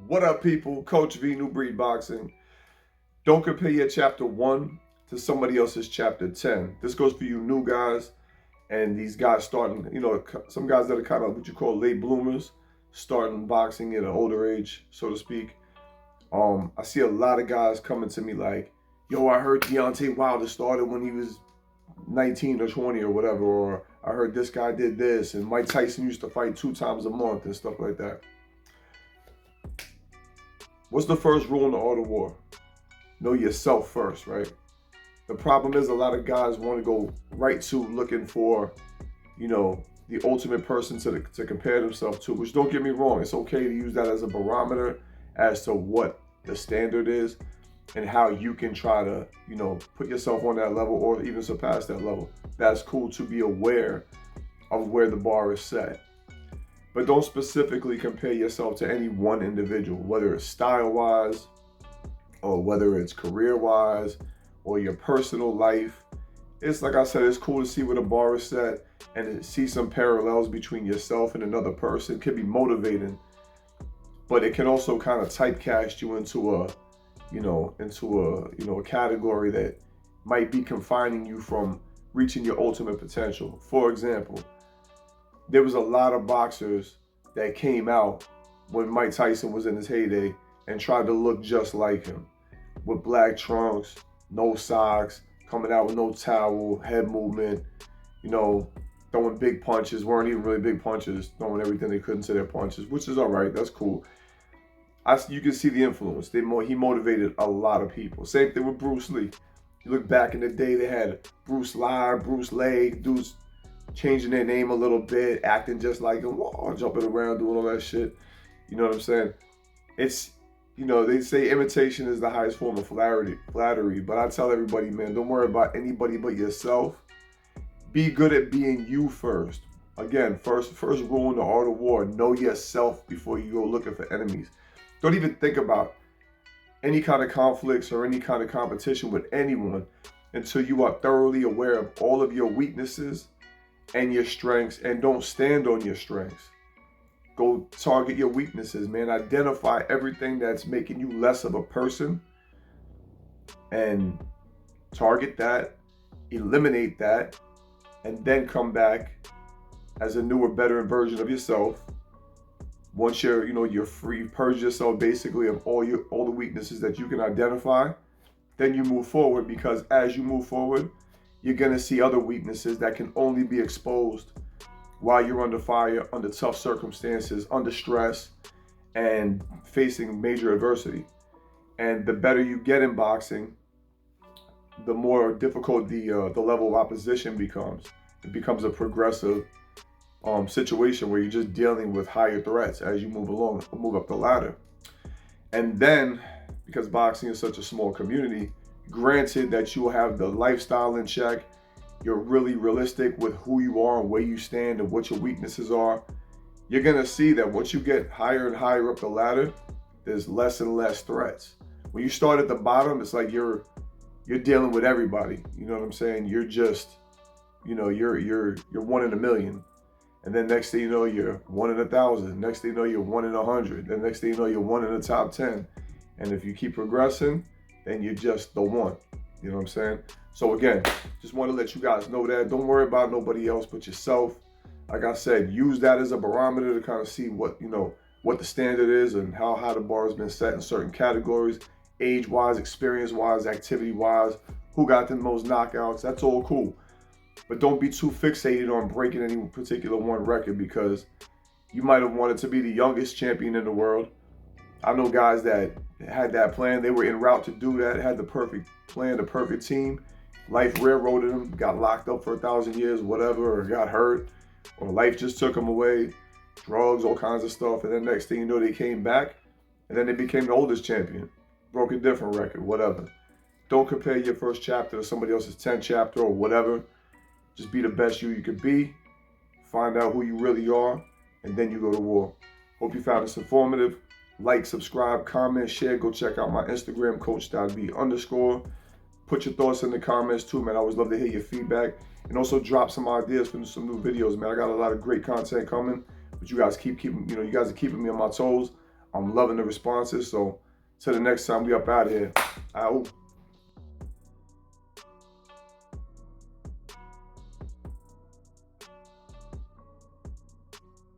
What up, people? Coach V, New Breed Boxing. Don't compare your chapter 1 to somebody else's chapter 10. This goes for you new guys and these guys starting, some guys that are kind of what you call late bloomers, starting boxing at an older age, so to speak. I see a lot of guys coming to me like, yo, I heard Deontay Wilder started when he was 19 or 20 or whatever, or I heard this guy did this, and Mike Tyson used to fight 2 times a month and stuff like that. What's the first rule in the art of war? Know yourself first, right? The problem is a lot of guys want to go right to looking for, the ultimate person to compare themselves to, which don't get me wrong. It's okay to use that as a barometer as to what the standard is and how you can try to, put yourself on that level or even surpass that level. That's cool to be aware of where the bar is set. But don't specifically compare yourself to any one individual, whether it's style-wise or whether it's career-wise or your personal life. It's like I said, it's cool to see where the bar is set and to see some parallels between yourself and another person. It can be motivating, but it can also kind of typecast you into a category that might be confining you from reaching your ultimate potential. For example, there was a lot of boxers that came out when Mike Tyson was in his heyday and tried to look just like him, with black trunks, no socks, coming out with no towel, head movement, throwing big punches, weren't even really big punches, throwing everything they couldn't say their punches, which is all right, that's cool. You can see the influence. He motivated a lot of people. Same thing with Bruce Lee. You look back in the day, they had Bruce Lee, Bruce Lee, dudes changing their name a little bit, acting just like him, jumping around, doing all that shit. You know what I'm saying? It's, they say imitation is the highest form of flattery, but I tell everybody, man, don't worry about anybody but yourself. Be good at being you first. Again, first rule in the art of war, know yourself before you go looking for enemies. Don't even think about any kind of conflicts or any kind of competition with anyone until you are thoroughly aware of all of your weaknesses and your strengths, and don't stand on your strengths. Go target your weaknesses, man. Identify everything that's making you less of a person and target that, eliminate that, and then come back as a newer, better version of yourself. Once you're free, purge yourself basically of all the weaknesses that you can identify, then you move forward, because as you move forward, you're going to see other weaknesses that can only be exposed while you're under fire, under tough circumstances, under stress, and facing major adversity. And the better you get in boxing, the more difficult the level of opposition becomes. It becomes a progressive situation where you're just dealing with higher threats as you move up the ladder. And then, because boxing is such a small community, granted that you will have the lifestyle in check, you're really realistic with who you are and where you stand and what your weaknesses are, you're going to see that once you get higher and higher up the ladder, there's less and less threats. When you start at the bottom, it's like you're dealing with everybody. You know what I'm saying? You're just, you're 1 in a million. And then next thing you know, you're 1 in 1,000. Next thing you know, you're 1 in 100. Then next thing you know, you're 1 in the top 10. And if you keep progressing, then you're just the one. You know what I'm saying? So again, just want to let you guys know that. Don't worry about nobody else but yourself. Like I said, use that as a barometer to kind of see what the standard is and how high the bar has been set in certain categories, age-wise, experience-wise, activity-wise, who got the most knockouts. That's all cool. But don't be too fixated on breaking any particular one record, because you might have wanted to be the youngest champion in the world. I know guys that had that plan. They were en route to do that, had the perfect plan, the perfect team. Life railroaded them, got locked up for 1,000 years, whatever, or got hurt, or life just took them away, drugs, all kinds of stuff. And then next thing you know, they came back, and then they became the oldest champion, broke a different record, whatever. Don't compare your first chapter to somebody else's 10th chapter or whatever. Just be the best you could be, find out who you really are, and then you go to war. Hope you found this informative. Like, subscribe, comment, share. Go check out my Instagram, coach.v_. Put your thoughts in the comments too, man. I always love to hear your feedback. And also drop some ideas for some new videos, man. I got a lot of great content coming, but you guys keep keeping, you guys are keeping me on my toes. I'm loving the responses. So till the next time, we up out of here. Ow.